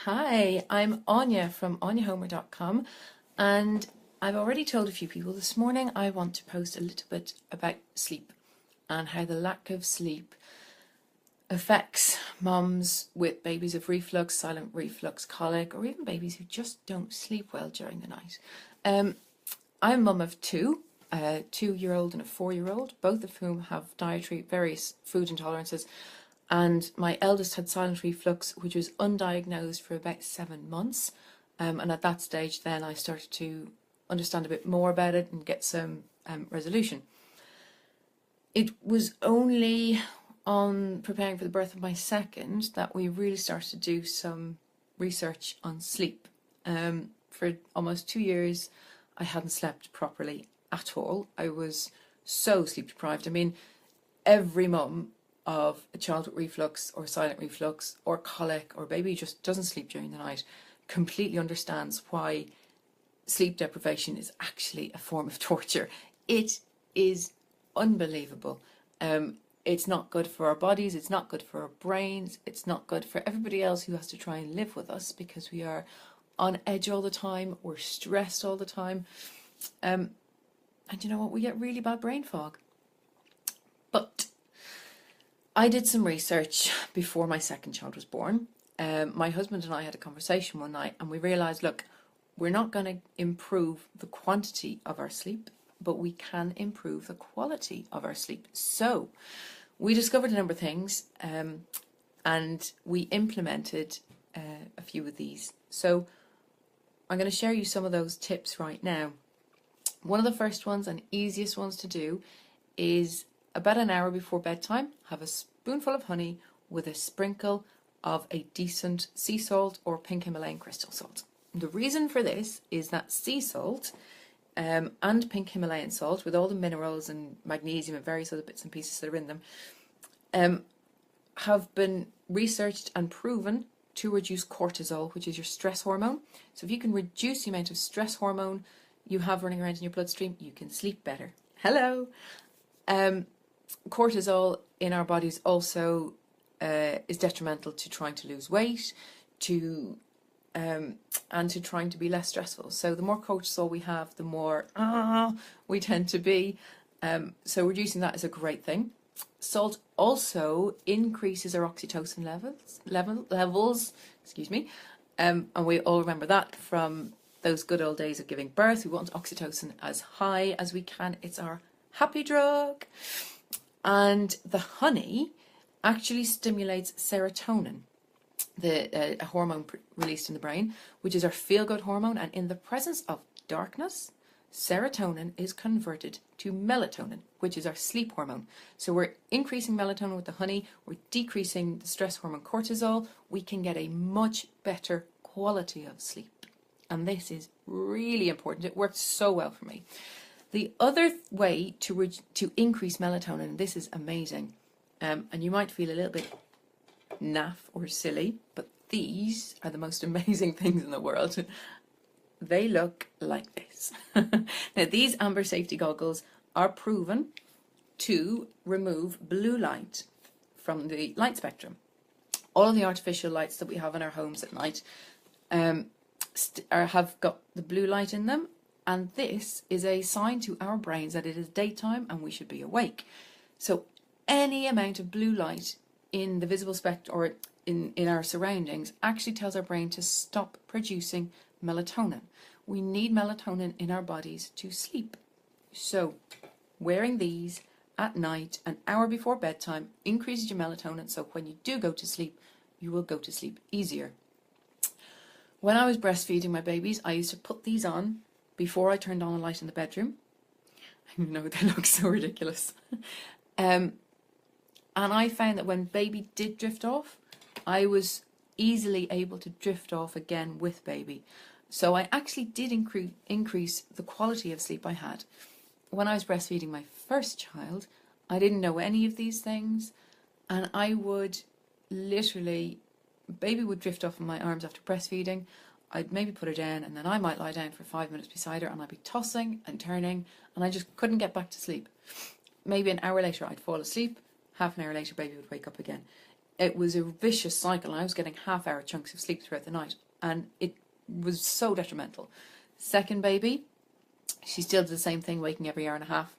Hi, I'm Anya from AineHomer.com, and I've already told a few people this morning I want to post a little bit about sleep and how the lack of sleep affects mums with babies of reflux, silent reflux, colic, or even babies who just don't sleep well during the night. I'm a mum of two, a 2-year-old and a 4-year-old, both of whom have dietary various food intolerances. And my eldest had silent reflux, which was undiagnosed for about 7 months. And at that stage, then I started to understand a bit more about it and get some resolution. It was only on preparing for the birth of my second that we really started to do some research on sleep. For almost 2 years, I hadn't slept properly at all. I was so sleep deprived. I mean, every mum of a child with reflux or silent reflux or colic or baby who just doesn't sleep during the night completely understands why sleep deprivation is actually a form of torture. It is unbelievable. It's not good for our bodies, it's not good for our brains, it's not good for everybody else who has to try and live with us because we are on edge all the time, we're stressed all the time. And you know what? We get really bad brain fog. But I did some research before my second child was born. My husband and I had a conversation one night and we realised, look, we're not going to improve the quantity of our sleep, but we can improve the quality of our sleep. So we discovered a number of things and we implemented a few of these. So I'm going to share you some of those tips right now. One of the first ones and easiest ones to do is about an hour before bedtime, have a spoonful of honey with a sprinkle of a decent sea salt or pink Himalayan crystal salt. The reason for this is that sea salt and pink Himalayan salt, with all the minerals and magnesium and various other bits and pieces that are in them, have been researched and proven to reduce cortisol, which is your stress hormone. So if you can reduce the amount of stress hormone you have running around in your bloodstream, you can sleep better. Hello! Cortisol in our bodies also is detrimental to trying to lose weight, and to trying to be less stressful. So the more cortisol we have, the more we tend to be. So reducing that is a great thing. Salt also increases our oxytocin levels. Excuse me, and we all remember that from those good old days of giving birth. We want oxytocin as high as we can. It's our happy drug. And the honey actually stimulates serotonin, a hormone released in the brain, which is our feel-good hormone. And in the presence of darkness, serotonin is converted to melatonin, which is our sleep hormone. So we're increasing melatonin with the honey, we're decreasing the stress hormone cortisol. We can get a much better quality of sleep. And this is really important. It worked so well for me. The other way to increase melatonin, and this is amazing, and you might feel a little bit naff or silly, but these are the most amazing things in the world. They look like this. Now, these amber safety goggles are proven to remove blue light from the light spectrum. All of the artificial lights that we have in our homes at night have got the blue light in them. And this is a sign to our brains that it is daytime and we should be awake. So any amount of blue light in the visible spectrum or in our surroundings actually tells our brain to stop producing melatonin. We need melatonin in our bodies to sleep. So wearing these at night, an hour before bedtime, increases your melatonin. So when you do go to sleep, you will go to sleep easier. When I was breastfeeding my babies, I used to put these on before I turned on a light in the bedroom. I know they look so ridiculous. And I found that when baby did drift off, I was easily able to drift off again with baby. So I actually did increase the quality of sleep I had. When I was breastfeeding my first child, I didn't know any of these things. And I would literally, baby would drift off in my arms after breastfeeding. I'd maybe put her down and then I might lie down for 5 minutes beside her and I'd be tossing and turning and I just couldn't get back to sleep. Maybe an hour later I'd fall asleep, half an hour later baby would wake up again. it was a vicious cycle. I was getting half-hour chunks of sleep throughout the night, and it was so detrimental. Second baby, she still did the same thing, waking every hour and a half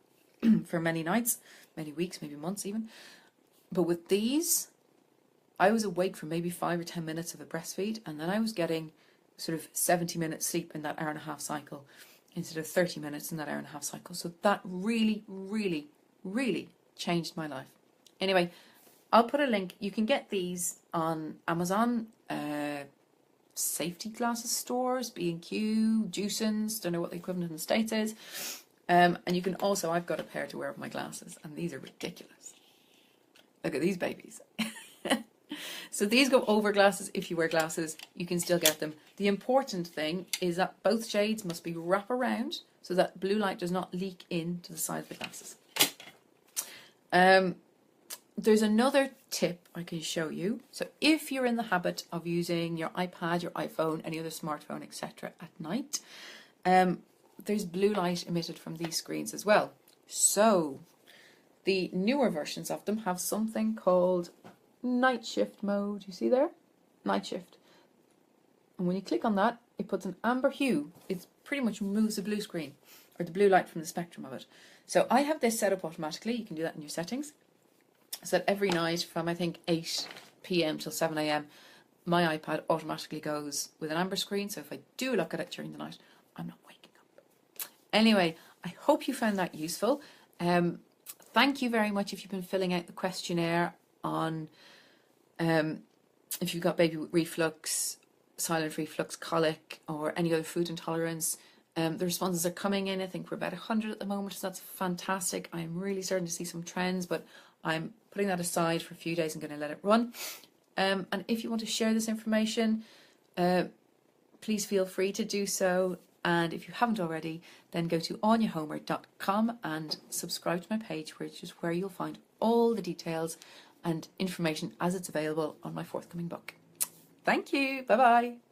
for many nights, many weeks, maybe months even. But with these, I was awake for maybe 5 or 10 minutes of a breastfeed, and then I was getting sort of 70 minutes sleep in that hour and a half cycle instead of 30 minutes in that hour and a half cycle. So that really, really, really changed my life. Anyway, I'll put a link. You can get these on Amazon, safety glasses stores, B&Q, Juicens, don't know what the equivalent in the States is. And you can also, I've got a pair to wear with my glasses, and these are ridiculous. Look at these babies. So these go over glasses. If you wear glasses, you can still get them. The important thing is that both shades must be wrap around so that blue light does not leak into the side of the glasses. There's another tip I can show you. So if you're in the habit of using your iPad, your iPhone, any other smartphone, etc. at night, there's blue light emitted from these screens as well. So the newer versions of them have something called night shift mode. You see there? Night shift. And when you click on that, it puts an amber hue. It pretty much removes the blue screen, or the blue light from the spectrum of it. So I have this set up automatically. You can do that in your settings. So that every night from I think 8 p.m. till 7 a.m. my iPad automatically goes with an amber screen. So if I do look at it during the night, I'm not waking up. Anyway, I hope you found that useful. Thank you very much if you've been filling out the questionnaire on if you've got baby reflux, silent reflux, colic, or any other food intolerance. The responses are coming in. I think we're about 100 at the moment, so that's fantastic. I'm really starting to see some trends, but I'm putting that aside for a few days and going to let it run. And if you want to share this information, please feel free to do so. And if you haven't already, then go to AineHomer.com and subscribe to my page, which is where you'll find all the details and information as it's available on my forthcoming book. Thank you. Bye-bye.